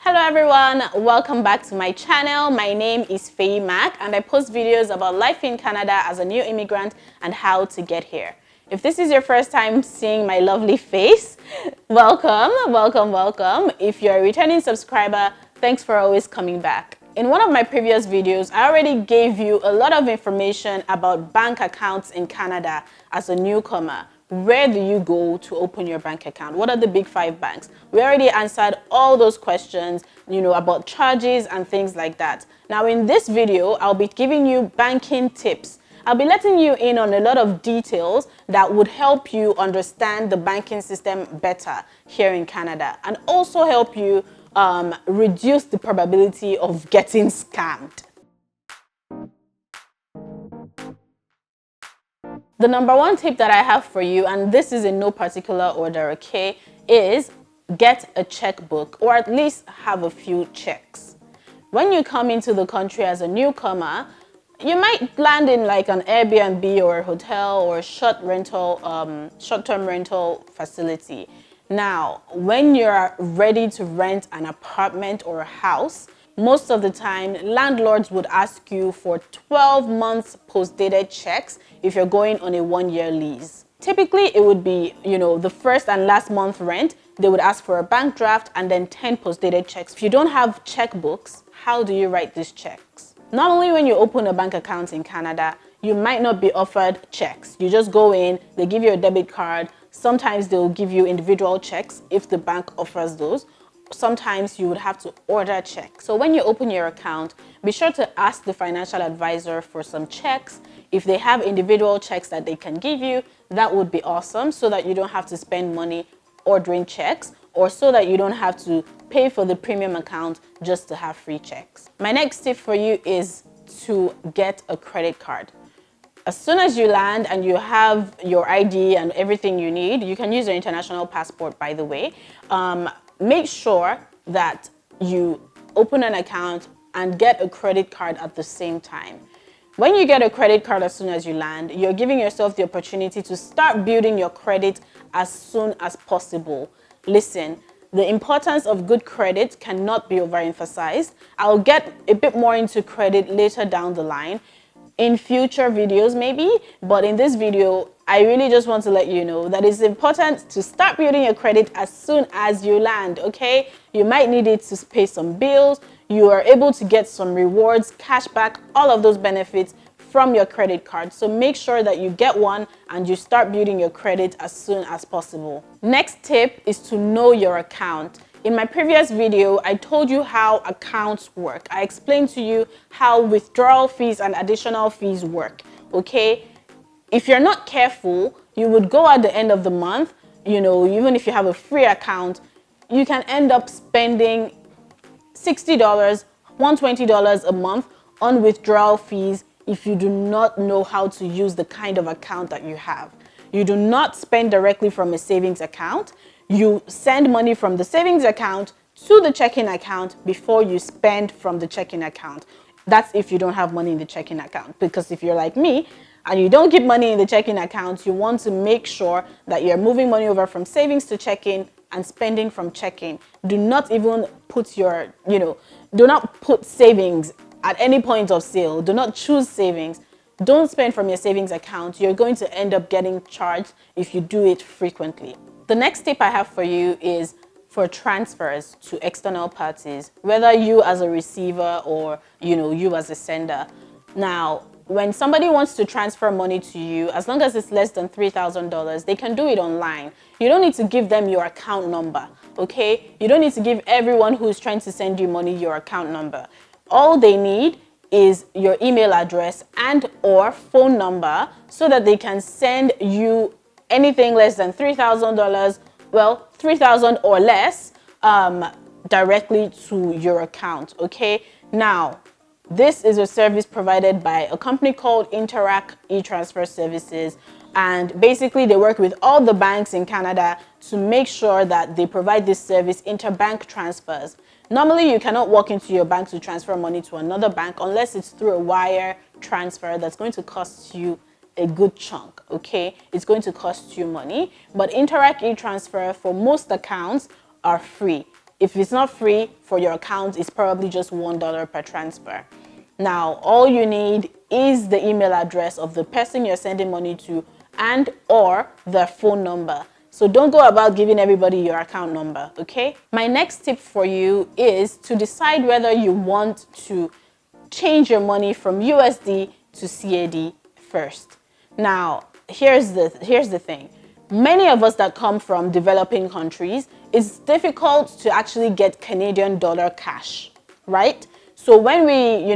Hello everyone, welcome back to my channel. My name is Faye Mac and I post videos about life in Canada as a new immigrant and how to get here. If this is your first time seeing my lovely face, welcome. If you're a returning subscriber, thanks for always coming back. In one of my previous videos, I already gave you a lot of information about bank accounts in Canada as a newcomer. Where do you go to open your bank account? What are the big 5 banks? We already answered all those questions, about charges and things like that. Now in this video, I'll be giving you banking tips. I'll be letting you in on a lot of details that would help you understand the banking system better here in Canada and also help you reduce the probability of getting scammed. The number one tip that I have for you, and this is in no particular order, okay, is get a checkbook or at least have a few checks. When you come into the country as a newcomer, you might land in like an Airbnb or a hotel or a short-term rental facility. Now, when you're ready to rent an apartment or a house, most of the time, landlords would ask you for 12 months post-dated checks if you're going on a 1-year lease. Typically, it would be, the first and last month rent. They would ask for a bank draft and then 10 post-dated checks. If you don't have checkbooks, how do you write these checks? Not only when you open a bank account in Canada, you might not be offered checks. You just go in, they give you a debit card. Sometimes they'll give you individual checks if the bank offers those. Sometimes you would have to order checks. So when you open your account, be sure to ask the financial advisor for some checks. If they have individual checks that they can give you, that would be awesome so that you don't have to spend money ordering checks or so that you don't have to pay for the premium account just to have free checks. My next tip for you is to get a credit card. As soon as you land and you have your ID and everything you need, you can use your international passport, by the way. Make sure that you open an account and get a credit card at the same time. When you get a credit card as soon as you land, you're giving yourself the opportunity to start building your credit as soon as possible. Listen, the importance of good credit cannot be overemphasized. I'll get a bit more into credit later down the line, in future videos maybe, but in this video, I really just want to let you know that it's important to start building your credit as soon as you land, okay? You might need it to pay some bills. You are able to get some rewards, cashback, all of those benefits from your credit card. So make sure that you get one and you start building your credit as soon as possible. Next tip is to know your account. In my previous video, I told you how accounts work. I explained to you how withdrawal fees and additional fees work, okay? If you're not careful, you would go at the end of the month, even if you have a free account, you can end up spending $60, $120 a month on withdrawal fees if you do not know how to use the kind of account that you have. You do not spend directly from a savings account. You send money from the savings account to the checking account before you spend from the checking account. That's if you don't have money in the checking account. Because if you're like me and you don't keep money in the checking account, you want to make sure that you're moving money over from savings to checking and spending from checking. Do not even put do not put savings at any point of sale. Do not choose savings. Don't spend from your savings account. You're going to end up getting charged if you do it frequently. The next tip I have for you is for transfers to external parties, whether you as a receiver or you as a sender. Now, when somebody wants to transfer money to you, as long as it's less than $3,000, they can do it online. You don't need to give them your account number, okay? You don't need to give everyone who's trying to send you money your account number. All they need is your email address and or phone number so that they can send you anything less than $3,000, well, $3,000 or less, directly to your account, okay? Now, this is a service provided by a company called Interac e-transfer services, and basically they work with all the banks in Canada to make sure that they provide this service, interbank transfers. Normally, you cannot walk into your bank to transfer money to another bank unless it's through a wire transfer that's going to cost you a good chunk, okay? It's going to cost you money, but Interac e-transfer for most accounts are free. If it's not free for your account, it's probably just $1 per transfer. Now, all you need is the email address of the person you're sending money to and or their phone number. So don't go about giving everybody your account number, okay? My next tip for you is to decide whether you want to change your money from USD to CAD first. Now, here's the thing. Many of us that come from developing countries, it's difficult to actually get Canadian dollar cash, right? So when we,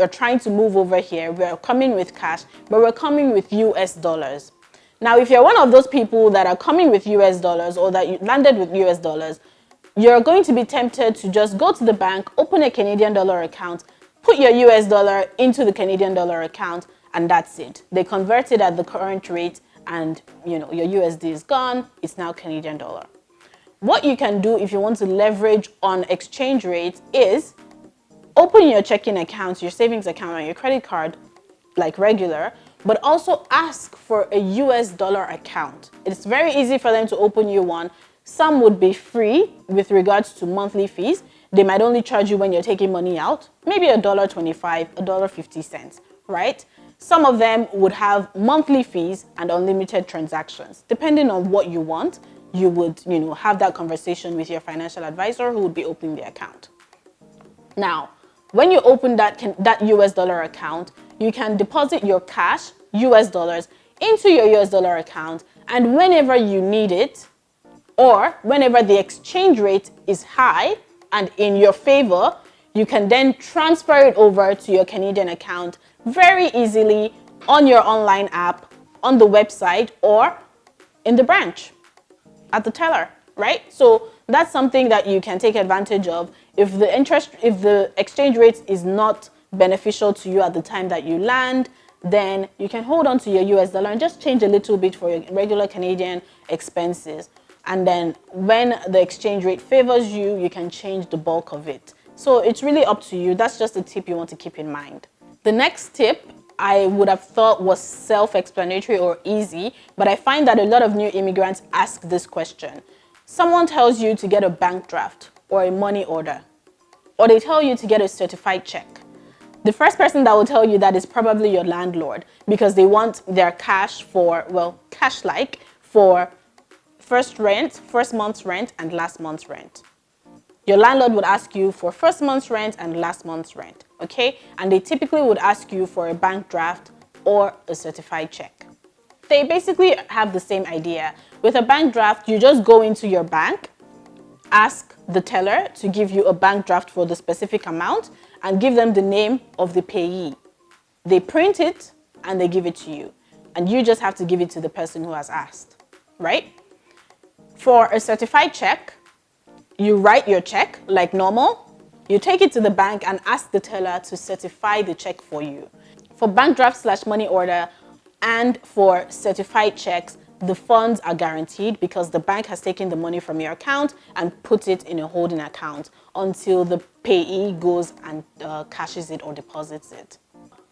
are trying to move over here, we're coming with cash, but we're coming with US dollars. Now, if you're one of those people that are coming with US dollars or that you landed with US dollars, you're going to be tempted to just go to the bank, open a Canadian dollar account, put your US dollar into the Canadian dollar account, and that's it. They convert it at the current rate and, your USD is gone. It's now Canadian dollar. What you can do if you want to leverage on exchange rates is open your checking account, your savings account, or your credit card like regular, but also ask for a US dollar account. It's very easy for them to open you one. Some would be free with regards to monthly fees. They might only charge you when you're taking money out, maybe $1.25, $1.50, right? Some of them would have monthly fees and unlimited transactions. Depending on what you want, you would, have that conversation with your financial advisor who would be opening the account. Now, when you open that US dollar account, you can deposit your cash, US dollars, into your US dollar account, and whenever you need it, or whenever the exchange rate is high and in your favor, you can then transfer it over to your Canadian account very easily on your online app, on the website, or in the branch at the teller, right? So that's something that you can take advantage of. If the exchange rate is not beneficial to you at the time that you land, then you can hold on to your US dollar and just change a little bit for your regular Canadian expenses. And then when the exchange rate favors you, you can change the bulk of it. So it's really up to you. That's just a tip you want to keep in mind. The next tip I would have thought was self-explanatory or easy, but I find that a lot of new immigrants ask this question. Someone tells you to get a bank draft or a money order, or they tell you to get a certified check. The first person that will tell you that is probably your landlord, because they want their cash for, cash-like for first month's rent and last month's rent. Your landlord would ask you for first month's rent and last month's rent, okay? And they typically would ask you for a bank draft or a certified check. They basically have the same idea. With a bank draft, you just go into your bank, ask the teller to give you a bank draft for the specific amount, and give them the name of the payee. They print it and they give it to you. And you just have to give it to the person who has asked, right? For a certified check, you write your check like normal, you take it to the bank and ask the teller to certify the check for you. For bank draft / money order and for certified checks, the funds are guaranteed because the bank has taken the money from your account and put it in a holding account until the payee goes and cashes it or deposits it.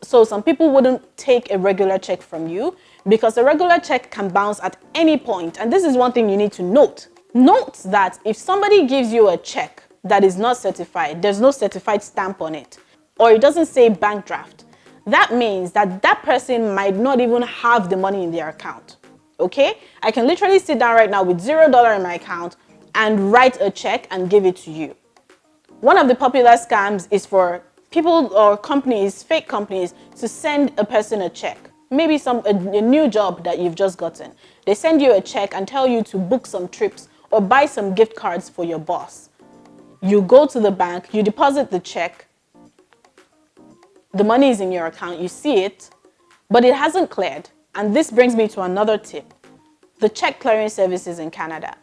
So some people wouldn't take a regular check from you because a regular check can bounce at any point. And this is one thing you need to note. Note that if somebody gives you a check that is not certified, there's no certified stamp on it, or it doesn't say bank draft, that means that that person might not even have the money in their account. Okay? I can literally sit down right now with $0 in my account and write a check and give it to you. One of the popular scams is for people or companies, fake companies, to send a person a check. Maybe a new job that you've just gotten. They send you a check and tell you to book some trips or buy some gift cards for your boss. You go to the bank, you deposit the check, the money is in your account, you see it, but it hasn't cleared. And this brings me to another tip. The check clearing services in Canada.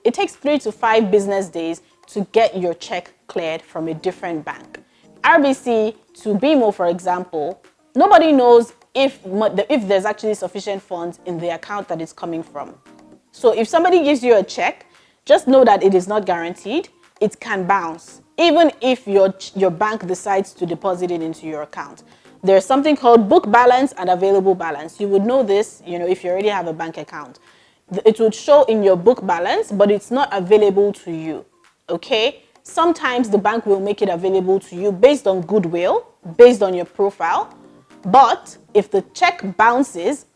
It takes 3 to 5 business days to get your check cleared from a different bank. RBC to BMO, for example, nobody knows if there's actually sufficient funds in the account that it's coming from. So if somebody gives you a check, just know that it is not guaranteed. It can bounce, even if your bank decides to deposit it into your account. There's something called book balance and available balance. You would know this, if you already have a bank account. It would show in your book balance, but it's not available to you. okay? Sometimes the bank will make it available to you based on goodwill, based on your profile. But if the check bounces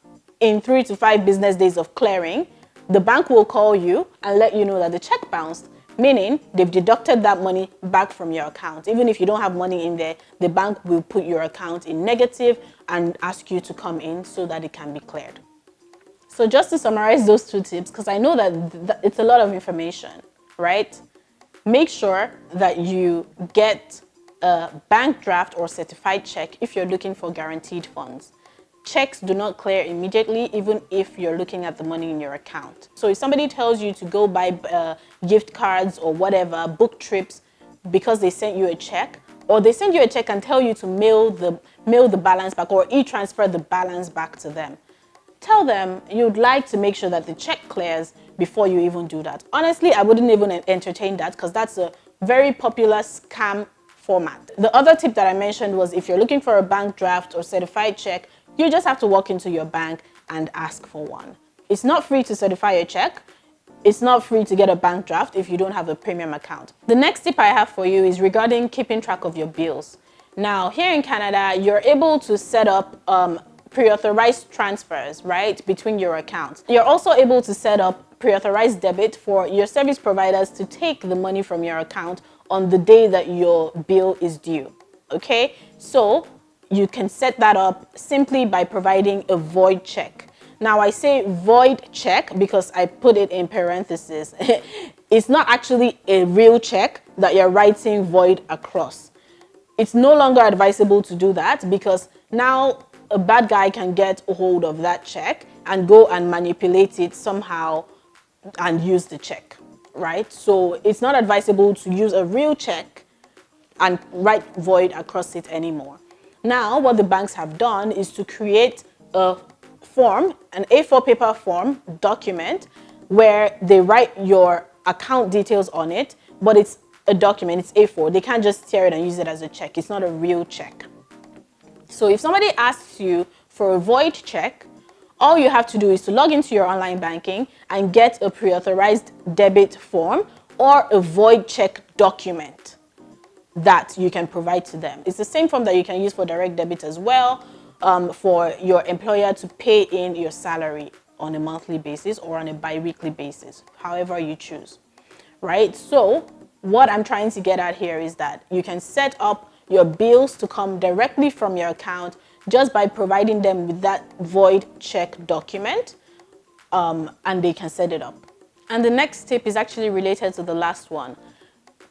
in 3 to 5 business days of clearing, the bank will call you and let you know that the check bounced, meaning they've deducted that money back from your account. Even if you don't have money in there, the bank will put your account in negative and ask you to come in so that it can be cleared. So just to summarize those 2 tips, because I know that it's a lot of information, right? Make sure that you get a bank draft or certified check if you're looking for guaranteed funds. Checks do not clear immediately, even if you're looking at the money in your account. So if somebody tells you to go buy gift cards or whatever, book trips because they sent you a check, or they send you a check and tell you to mail the balance back or e-transfer the balance back to them, tell them you'd like to make sure that the check clears before you even do that. Honestly, I wouldn't even entertain that because that's a very popular scam format. The other tip that I mentioned was if you're looking for a bank draft or certified check, you just have to walk into your bank and ask for one. It's not free to certify a check. It's not free to get a bank draft if you don't have a premium account. The next tip I have for you is regarding keeping track of your bills. Now, here in Canada, you're able to set up pre-authorized transfers, right, between your accounts. You're also able to set up pre-authorized debit for your service providers to take the money from your account on the day that your bill is due, okay? So you can set that up simply by providing a void check. Now I say void check because I put it in parentheses. It's not actually a real check that you're writing void across. It's no longer advisable to do that because now a bad guy can get a hold of that check and go and manipulate it somehow and use the check, right? So it's not advisable to use a real check and write void across it anymore. Now, what the banks have done is to create a form, an A4 paper form document where they write your account details on it, but it's a document, it's A4. They can't just tear it and use it as a check. It's not a real check. So if somebody asks you for a void check, all you have to do is to log into your online banking and get a pre-authorized debit form or a void check document that you can provide to them. It's the same form that you can use for direct debit as well, for your employer to pay in your salary on a monthly basis or on a bi-weekly basis, however you choose, right? So what I'm trying to get at here is that you can set up your bills to come directly from your account just by providing them with that void check document, and they can set it up. And the next tip is actually related to the last one.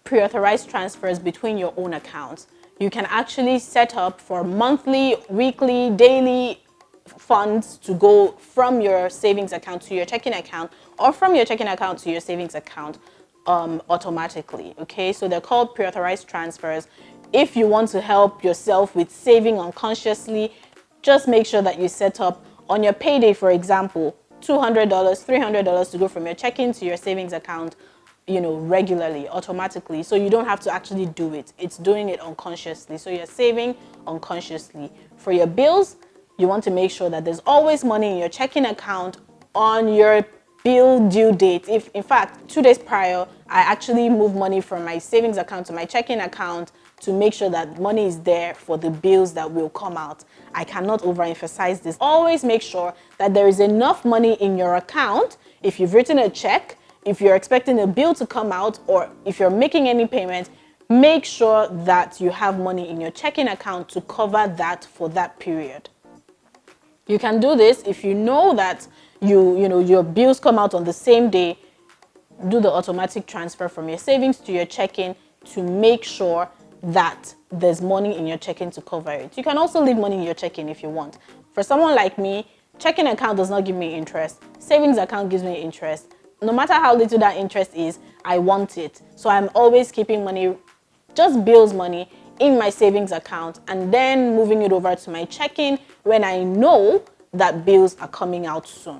Pre-authorized transfers between your own accounts. You can actually set up for monthly, weekly, daily funds to go from your savings account to your checking account or from your checking account to your savings account automatically, okay? So they're called pre-authorized transfers. If you want to help yourself with saving unconsciously, just make sure that you set up on your payday, for example, $200, $300 to go from your checking to your savings account, regularly, automatically. So you don't have to actually do it. It's doing it unconsciously. So you're saving unconsciously. For your bills, you want to make sure that there's always money in your checking account on your bill due date. If, in fact, 2 days prior, I actually move money from my savings account to my checking account to make sure that money is there for the bills that will come out. I cannot overemphasize this. Always make sure that there is enough money in your account. If you've written a check, if you're expecting a bill to come out, or if you're making any payment, make sure that you have money in your checking account to cover that for that period. You can do this if you know that your bills come out on the same day. Do the automatic transfer from your savings to your checking to make sure that there's money in your checking to cover it. You can also leave money in your checking if you want. For someone like me, checking account does not give me interest. Savings account gives me interest. No matter how little that interest is, I want it. So I'm always keeping money, just bills money, in my savings account and then moving it over to my checking when I know that bills are coming out soon.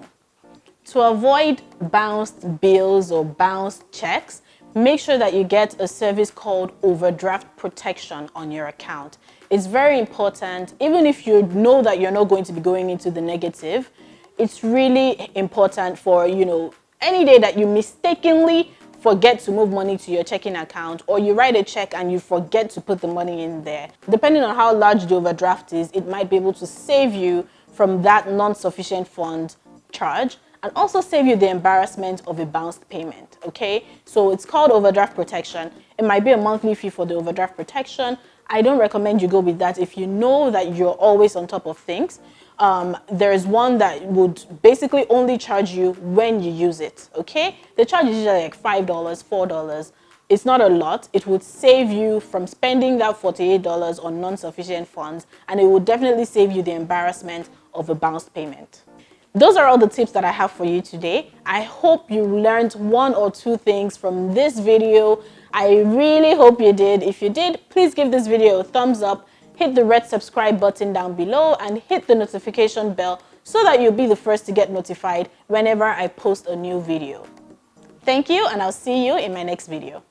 To avoid bounced bills or bounced checks, make sure that you get a service called Overdraft protection on your account. It's very important. Even if you know that you're not going to be going into the negative, it's really important for, any day that you mistakenly forget to move money to your checking account, or you write a check and you forget to put the money in there. Depending on how large the overdraft is, it might be able to save you from that non-sufficient fund charge and also save you the embarrassment of a bounced payment. Okay, so it's called overdraft protection. It might be a monthly fee for the overdraft protection. I don't recommend you go with that if you know that you're always on top of things. There's one that would basically only charge you when you use it. Okay, the charge is usually like $5, $4. It's not a lot. It would save you from spending that $48 on non-sufficient funds, and it would definitely save you the embarrassment of a bounced payment. Those are all the tips that I have for you today. I hope you learned one or two things from this video. I really hope you did. If you did, please give this video a thumbs up, hit the red subscribe button down below, and hit the notification bell so that you'll be the first to get notified whenever I post a new video. Thank you, and I'll see you in my next video.